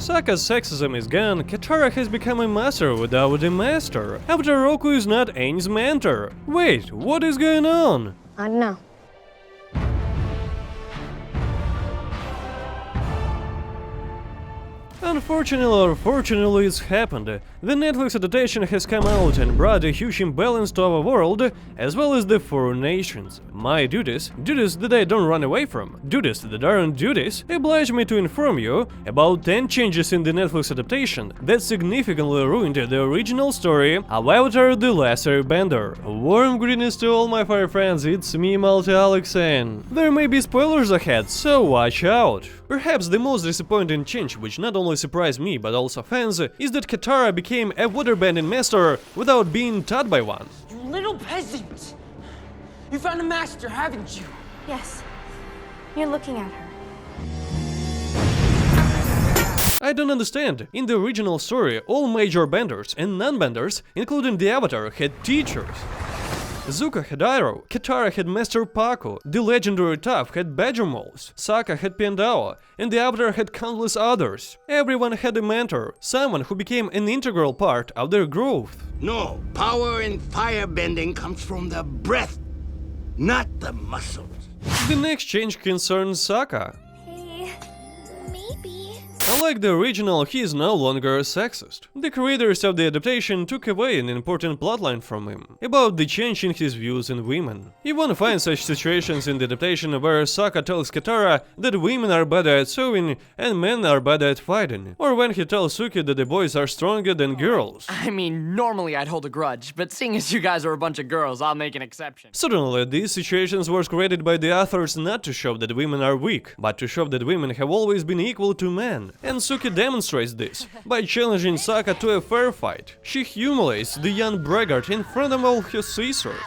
Sokka's sexism is gone, Katara has become a master without a master. After Roku is not Aang's mentor. Wait, what is going on? I don't know. Unfortunately or fortunately, it's happened. The Netflix adaptation has come out and brought a huge imbalance to our world, as well as the foreign nations. My duties that I don't run away from, duties that aren't duties, oblige me to inform you about 10 changes in the Netflix adaptation that significantly ruined the original story of Avatar: The Last Airbender. Warm greetings to all my fire friends, it's me, MultiAlexson. There may be spoilers ahead, so watch out. Perhaps the most disappointing change, which not only surprised me but also fans, is that Katara became a waterbending master without being taught by one. You little peasant! You found a master, haven't you? Yes. You're looking at her. I don't understand. In the original story, all major benders and non-benders, including the Avatar, had teachers. Zuko had Iroh, Katara had Master Paku, the legendary Toph had Badger Moles, Sokka had Pandora, and the Avatar had countless others. Everyone had a mentor, someone who became an integral part of their growth. No, power in firebending comes from the breath, not the muscles. The next change concerns Sokka. Hey, maybe. Unlike the original, he is no longer a sexist. The creators of the adaptation took away an important plotline from him, about the change in his views on women. You won't find such situations in the adaptation where Sokka tells Katara that women are better at sewing and men are better at fighting, or when he tells Suki that the boys are stronger than girls. I mean, normally I'd hold a grudge, but seeing as you guys are a bunch of girls, I'll make an exception. Certainly, these situations were created by the authors not to show that women are weak, but to show that women have always been equal to men. And Suki demonstrates this by challenging Sokka to a fair fight. She humiliates the young braggart in front of all her sisters.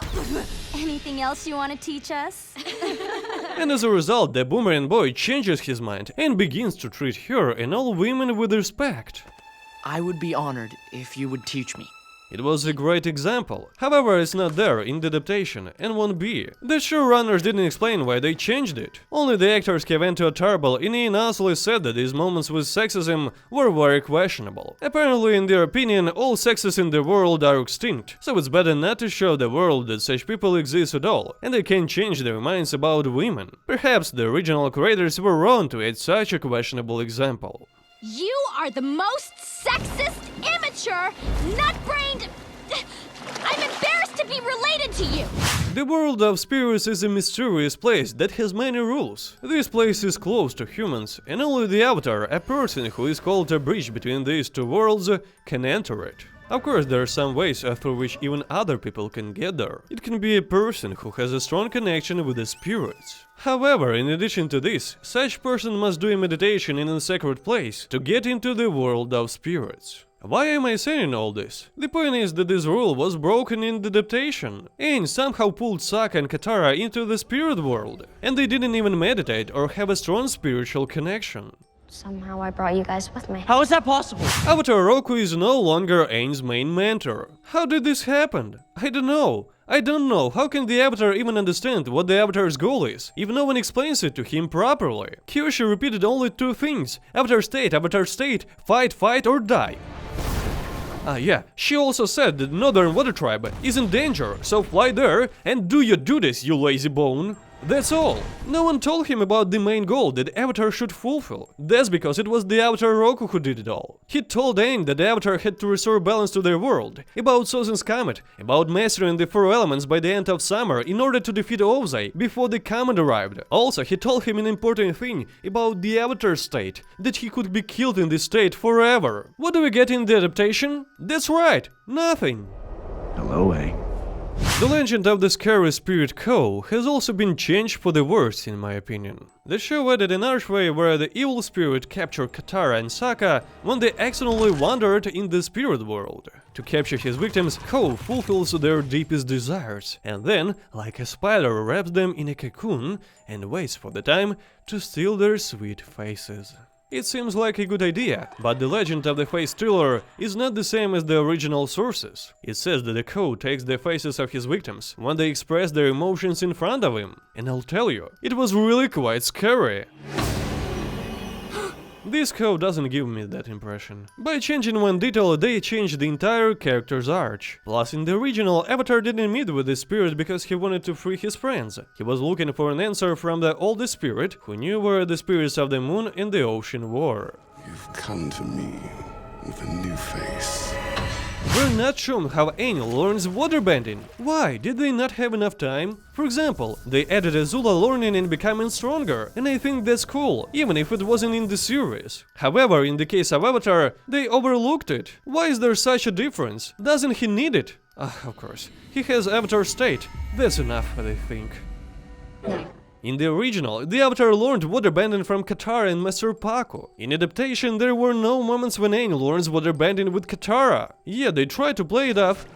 Anything else you want to teach us? And as a result, the boomerang boy changes his mind and begins to treat her and all women with respect. I would be honored if you would teach me. It was a great example. However, it's not there in the adaptation, and won't be. The showrunners didn't explain why they changed it. Only the actors Kevin Tarble and Ian honestly said that these moments with sexism were very questionable. Apparently, in their opinion, all sexes in the world are extinct, so it's better not to show the world that such people exist at all, and they can change their minds about women. Perhaps the original creators were wrong to add such a questionable example. You are the most sexist, immature, nut-brained... I'm embarrassed to be related to you! The world of spirits is a mysterious place that has many rules. This place is close to humans, and only the Avatar, a person who is called a bridge between these two worlds, can enter it. Of course, there are some ways through which even other people can get there. It can be a person who has a strong connection with the spirits. However, in addition to this, such person must do a meditation in a sacred place to get into the world of spirits. Why am I saying all this? The point is that this rule was broken in the adaptation. Aang somehow pulled Sokka and Katara into the spirit world, and they didn't even meditate or have a strong spiritual connection. Somehow I brought you guys with me. How is that possible? Avatar Roku is no longer Aang's main mentor. How did this happen? I don't know. How can the Avatar even understand what the Avatar's goal is, if no one explains it to him properly? Kyoshi repeated only two things: Avatar state, fight or die. Yeah, she also said that Northern Water Tribe is in danger, so fly there and do your duties, you lazy bone. That's all. No one told him about the main goal that Avatar should fulfill. That's because it was the Avatar Roku who did it all. He told Aang that the Avatar had to restore balance to their world, about Sozin's Comet, about mastering the four elements by the end of summer in order to defeat Ozai before the comet arrived. Also, he told him an important thing about the Avatar state, that he could be killed in this state forever. What do we get in the adaptation? That's right, nothing. Hello, Aang. The legend of the scary spirit Ko has also been changed for the worse, in my opinion. The show added an archway where the evil spirit captured Katara and Sokka when they accidentally wandered in the spirit world. To capture his victims, Ko fulfills their deepest desires, and then, like a spider, wraps them in a cocoon and waits for the time to steal their sweet faces. It seems like a good idea, but the legend of the face stealer is not the same as the original sources. It says that the Ko takes the faces of his victims when they express their emotions in front of him, and I'll tell you, it was really quite scary. This code doesn't give me that impression. By changing one detail, they changed the entire character's arch. Plus, in the original, Avatar didn't meet with the spirit because he wanted to free his friends. He was looking for an answer from the oldest spirit, who knew where the spirits of the moon and the ocean were. You've come to me with a new face. We're not shown how Aang learns waterbending. Why? Did they not have enough time? For example, they added Azula learning and becoming stronger, and I think that's cool, even if it wasn't in the series. However, in the case of Avatar, they overlooked it. Why is there such a difference? Doesn't he need it? Of course. He has Avatar state. That's enough, I think. In the original, the Avatar learned waterbending from Katara and Master Paku. In adaptation, there were no moments when Aang learns waterbending with Katara. Yeah, they tried to play it off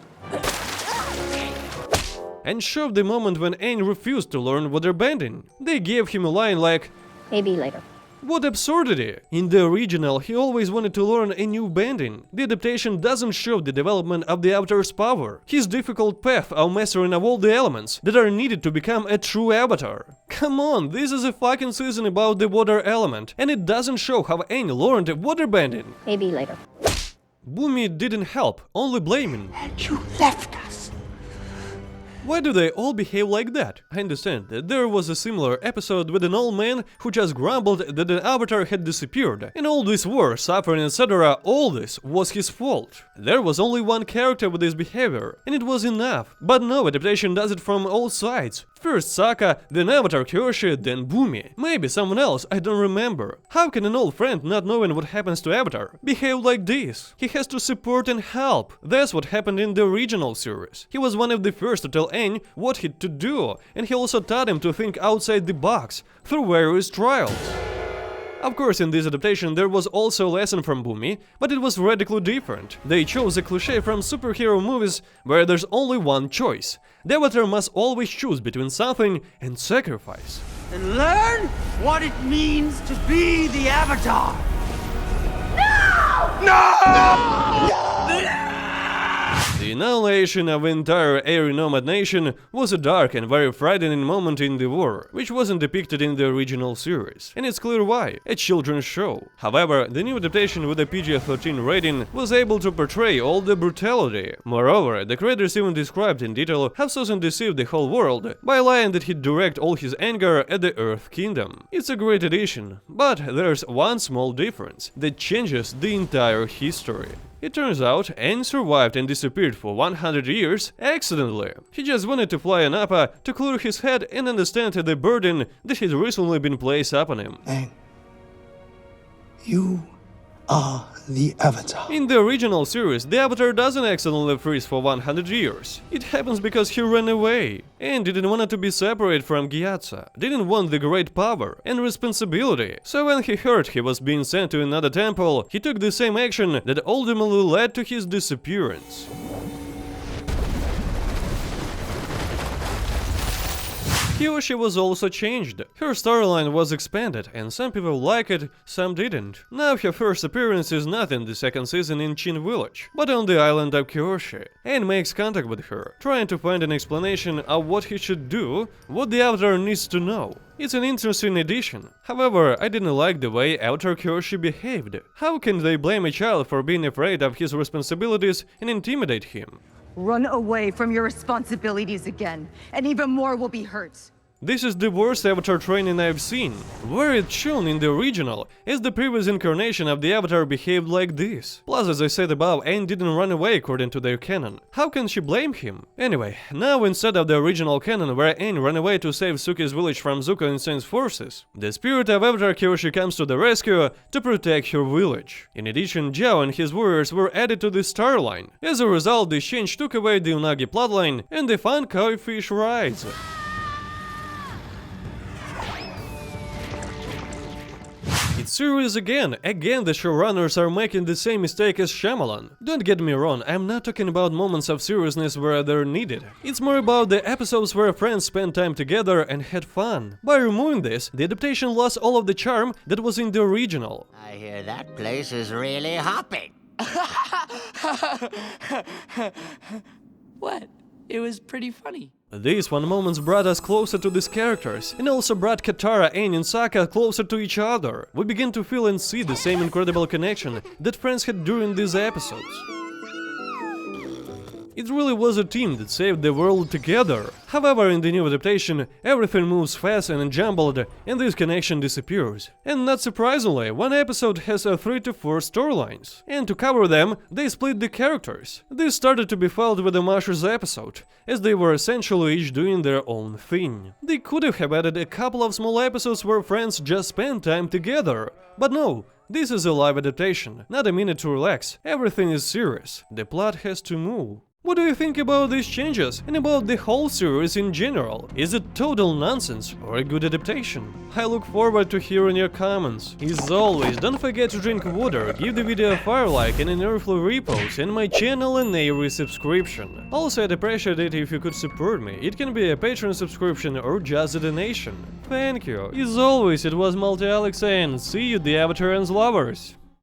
and showed the moment when Aang refused to learn waterbending. They gave him a line like, Maybe later. what absurdity! In the original, he always wanted to learn a new bending. The adaptation doesn't show the development of the Avatar's power, his difficult path of mastering of all the elements that are needed to become a true Avatar. Come on, this is a fucking season about the water element, and it doesn't show how Aang learned waterbending. Maybe later. Bumi didn't help, only blaming. And you left us. Why do they all behave like that? I understand that there was a similar episode with an old man who just grumbled that the Avatar had disappeared, and all this war, suffering, etc., all this was his fault. There was only one character with this behavior, and it was enough. But no, adaptation does it from all sides. First Sokka, then Avatar Kyoshi, then Bumi. Maybe someone else, I don't remember. How can an old friend, not knowing what happens to Avatar, behave like this? He has to support and help. That's what happened in the original series. He was one of the first to tell Aang what he to do, and he also taught him to think outside the box, through various trials. Of course, in this adaptation there was also a lesson from Bumi, but it was radically different. They chose a cliché from superhero movies where there's only one choice. The Avatar must always choose between something and sacrifice. And learn what it means to be the Avatar. The annihilation of the entire Airy Nomad nation was a dark and very frightening moment in the war, which wasn't depicted in the original series. And it's clear why, a children's show. However, the new adaptation with a PG-13 rating was able to portray all the brutality. Moreover, the creators even described in detail how Sokka deceived the whole world by lying that he'd direct all his anger at the Earth Kingdom. It's a great addition, but there's one small difference that changes the entire history. It turns out, Aang survived and disappeared for 100 years accidentally. He just wanted to fly an Appa to clear his head and understand the burden that had recently been placed upon him. Aang, you are the Avatar. In the original series, the Avatar doesn't accidentally freeze for 100 years. It happens because he ran away and didn't want to be separate from Gyatso, didn't want the great power and responsibility. So when he heard he was being sent to another temple, he took the same action that ultimately led to his disappearance. Kyoshi was also changed. Her storyline was expanded, and some people liked it, some didn't. Now her first appearance is not in the second season in Chin Village, but on the island of Kyoshi, and makes contact with her, trying to find an explanation of what he should do, what the Avatar needs to know. It's an interesting addition. However, I didn't like the way Avatar Kyoshi behaved. How can they blame a child for being afraid of his responsibilities and intimidate him? Run away from your responsibilities again, and even more will be hurt. This is the worst Avatar training I've seen. Where it's shown in the original is the previous incarnation of the Avatar behaved like this. Plus, as I said above, Aang didn't run away according to their canon. How can she blame him? Anyway, now instead of the original canon where Aang ran away to save Suki's village from Zuko and Saint's forces, the spirit of Avatar Kyoshi comes to the rescue to protect her village. In addition, Zhao and his warriors were added to the star line. As a result, this change took away the Unagi plotline and the fun koi fish rides. It's serious again. Again the showrunners are making the same mistake as Shyamalan. Don't get me wrong, I'm not talking about moments of seriousness where they're needed. It's more about the episodes where friends spent time together and had fun. By removing this, the adaptation lost all of the charm that was in the original. I hear that place is really hopping. What? It was pretty funny. These fun moments brought us closer to these characters, and also brought Katara, Aang and Sokka closer to each other. We begin to feel and see the same incredible connection that friends had during these episodes. It really was a team that saved the world together. However, in the new adaptation, everything moves fast and jumbled, and this connection disappears. And not surprisingly, one episode has 3 to 4 storylines. And to cover them, they split the characters. This started to be felt with the Mushers episode, as they were essentially each doing their own thing. They could have added a couple of small episodes where friends just spend time together, but no. This is a live adaptation, not a minute to relax. Everything is serious. The plot has to move. What do you think about these changes and about the whole series in general? Is it total nonsense or a good adaptation? I look forward to hearing your comments. As always, don't forget to drink water, give the video a fire like and an earthly repost, and my channel an Avery subscription. Also, I'd appreciate it if you could support me. It can be a Patreon subscription or just a donation. Thank you. As always, it was MultiAlexson. See you, the Avatar and lovers.